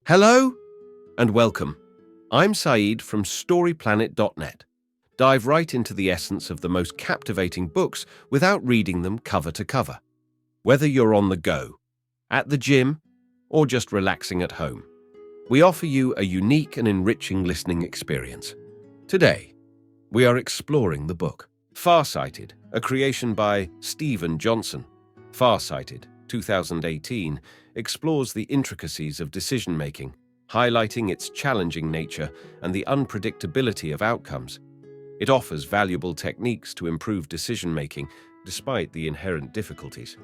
Hello and welcome. I'm Saeed from StoryPlanet.net. Dive right into the essence of the most captivating books without reading them cover to cover. Whether you're on the go, at the gym, or just relaxing at home, we offer you a unique and enriching listening experience. Today, we are exploring the book Farsighted, a creation by Steven Johnson. Farsighted, 2018, explores the intricacies of decision-making, highlighting its challenging nature and the unpredictability of outcomes. It offers valuable techniques to improve decision-making, despite the inherent difficulties.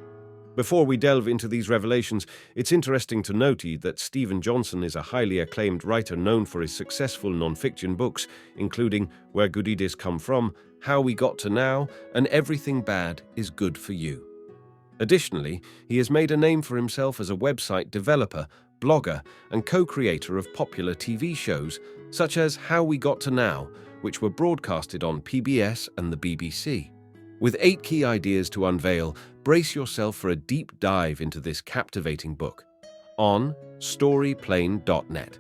Before we delve into these revelations, it's interesting to note that Steven Johnson is a highly acclaimed writer known for his successful non-fiction books, including Where Good Ideas Come From, How We Got to Now, and Everything Bad is Good for You. Additionally, he has made a name for himself as a website developer, blogger, and co-creator of popular TV shows, such as How We Got to Now, which were broadcasted on PBS and the BBC. With 8 key ideas to unveil, brace yourself for a deep dive into this captivating book on StoryPlanet.net.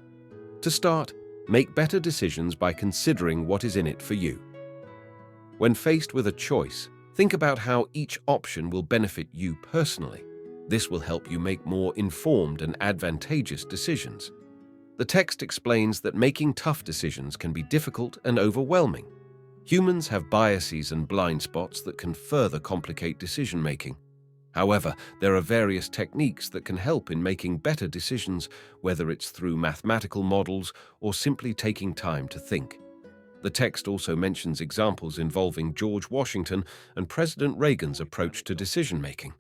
To start, make better decisions by considering what is in it for you. When faced with a choice, think about how each option will benefit you personally. This will help you make more informed and advantageous decisions. The text explains that making tough decisions can be difficult and overwhelming. Humans have biases and blind spots that can further complicate decision-making. However, there are various techniques that can help in making better decisions, whether it's through mathematical models or simply taking time to think. The text also mentions examples involving George Washington and President Reagan's approach to decision-making.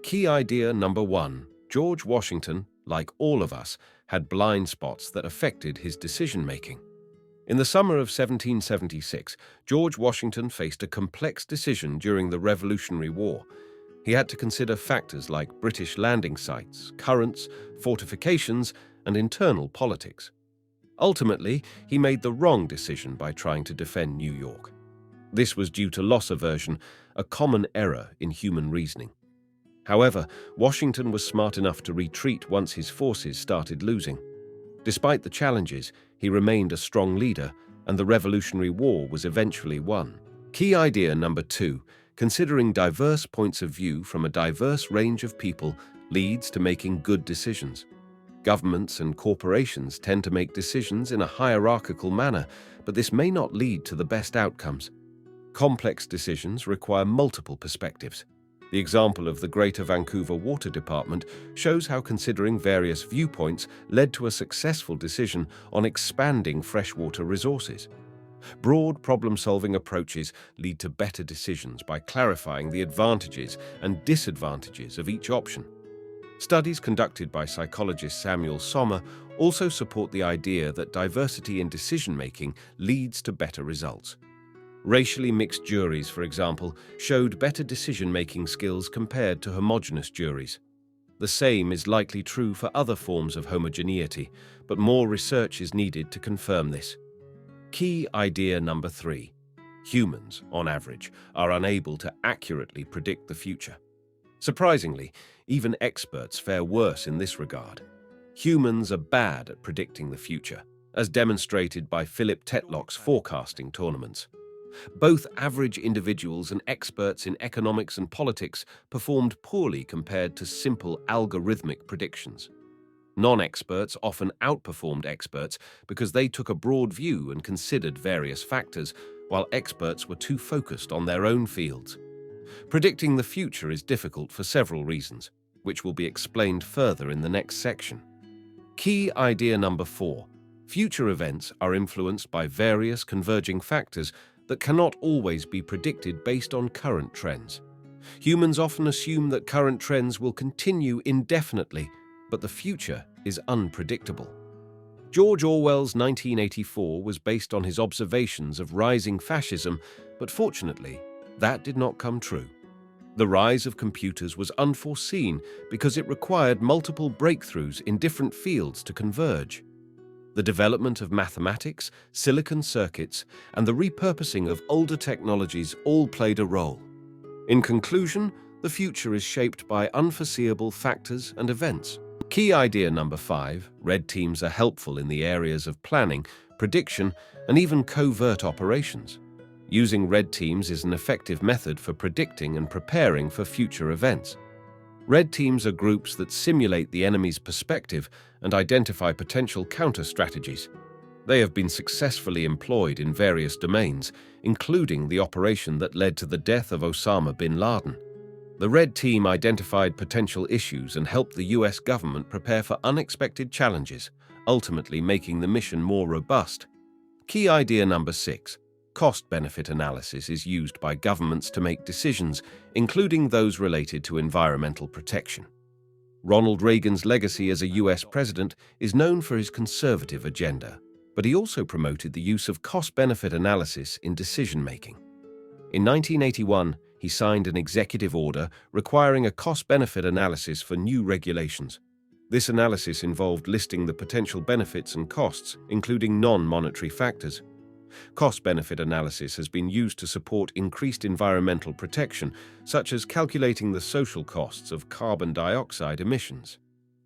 Key idea number 1. George Washington, like all of us, had blind spots that affected his decision-making. In the summer of 1776, George Washington faced a complex decision during the Revolutionary War. He had to consider factors like British landing sites, currents, fortifications, and internal politics. Ultimately, he made the wrong decision by trying to defend New York. This was due to loss aversion, a common error in human reasoning. However, Washington was smart enough to retreat once his forces started losing. Despite the challenges, he remained a strong leader, and the Revolutionary War was eventually won. Key idea number 2. Considering diverse points of view from a diverse range of people leads to making good decisions. Governments and corporations tend to make decisions in a hierarchical manner, but this may not lead to the best outcomes. Complex decisions require multiple perspectives. The example of the Greater Vancouver Water Department shows how considering various viewpoints led to a successful decision on expanding freshwater resources. Broad problem-solving approaches lead to better decisions by clarifying the advantages and disadvantages of each option. Studies conducted by psychologist Samuel Sommer also support the idea that diversity in decision-making leads to better results. Racially mixed juries, for example, showed better decision-making skills compared to homogeneous juries. The same is likely true for other forms of homogeneity, but more research is needed to confirm this. Key idea number 3. Humans, on average, are unable to accurately predict the future. Surprisingly, even experts fare worse in this regard. Humans are bad at predicting the future, as demonstrated by Philip Tetlock's forecasting tournaments. Both average individuals and experts in economics and politics performed poorly compared to simple algorithmic predictions. Non-experts often outperformed experts because they took a broad view and considered various factors, while experts were too focused on their own fields. Predicting the future is difficult for several reasons, which will be explained further in the next section. Key idea number 4. Future events are influenced by various converging factors that cannot always be predicted based on current trends. Humans often assume that current trends will continue indefinitely, but the future is unpredictable. George Orwell's 1984 was based on his observations of rising fascism, but fortunately, that did not come true. The rise of computers was unforeseen because it required multiple breakthroughs in different fields to converge. The development of mathematics, silicon circuits, and the repurposing of older technologies all played a role. In conclusion, the future is shaped by unforeseeable factors and events. Key idea number 5, red teams are helpful in the areas of planning, prediction, and even covert operations. Using red teams is an effective method for predicting and preparing for future events. Red teams are groups that simulate the enemy's perspective and identify potential counter-strategies. They have been successfully employed in various domains, including the operation that led to the death of Osama bin Laden. The Red Team identified potential issues and helped the US government prepare for unexpected challenges, ultimately making the mission more robust. Key idea number 6. Cost-benefit analysis is used by governments to make decisions, including those related to environmental protection. Ronald Reagan's legacy as a US president is known for his conservative agenda, but he also promoted the use of cost-benefit analysis in decision-making. In 1981, he signed an executive order requiring a cost-benefit analysis for new regulations. This analysis involved listing the potential benefits and costs, including non-monetary factors. Cost-benefit analysis has been used to support increased environmental protection, such as calculating the social costs of carbon dioxide emissions.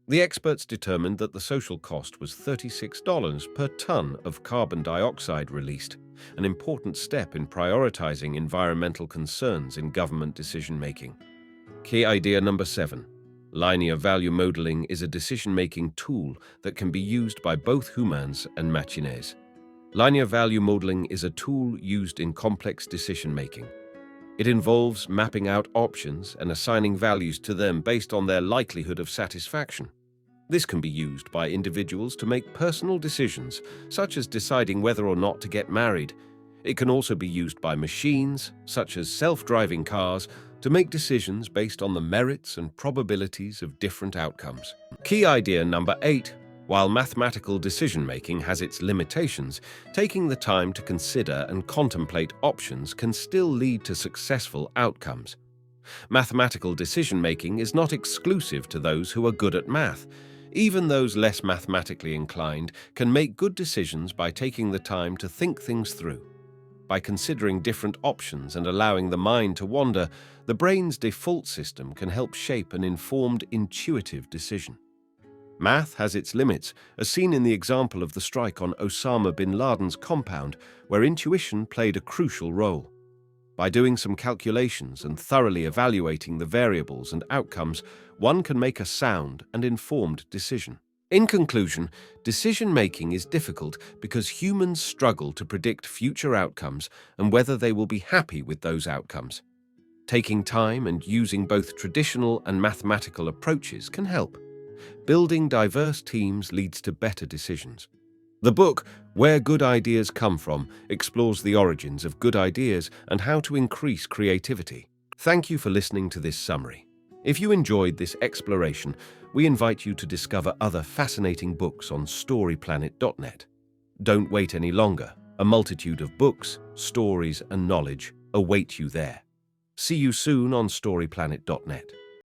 The experts determined that the social cost was $36 per ton of carbon dioxide released, an important step in prioritizing environmental concerns in government decision-making. Key idea number 7. Linear value modeling is a decision-making tool that can be used by both humans and machines. Linear value modeling is a tool used in complex decision-making. It involves mapping out options and assigning values to them based on their likelihood of satisfaction. This can be used by individuals to make personal decisions, such as deciding whether or not to get married. It can also be used by machines, such as self-driving cars, to make decisions based on the merits and probabilities of different outcomes. Key idea number 8. While mathematical decision-making has its limitations, taking the time to consider and contemplate options can still lead to successful outcomes. Mathematical decision-making is not exclusive to those who are good at math. Even those less mathematically inclined can make good decisions by taking the time to think things through. By considering different options and allowing the mind to wander, the brain's default system can help shape an informed, intuitive decision. Math has its limits, as seen in the example of the strike on Osama bin Laden's compound, where intuition played a crucial role. By doing some calculations and thoroughly evaluating the variables and outcomes, one can make a sound and informed decision. In conclusion, decision-making is difficult because humans struggle to predict future outcomes and whether they will be happy with those outcomes. Taking time and using both traditional and mathematical approaches can help. Building diverse teams leads to better decisions. The book, Where Good Ideas Come From, explores the origins of good ideas and how to increase creativity. Thank you for listening to this summary. If you enjoyed this exploration, we invite you to discover other fascinating books on storyplanet.net. Don't wait any longer. A multitude of books, stories, and knowledge await you there. See you soon on storyplanet.net.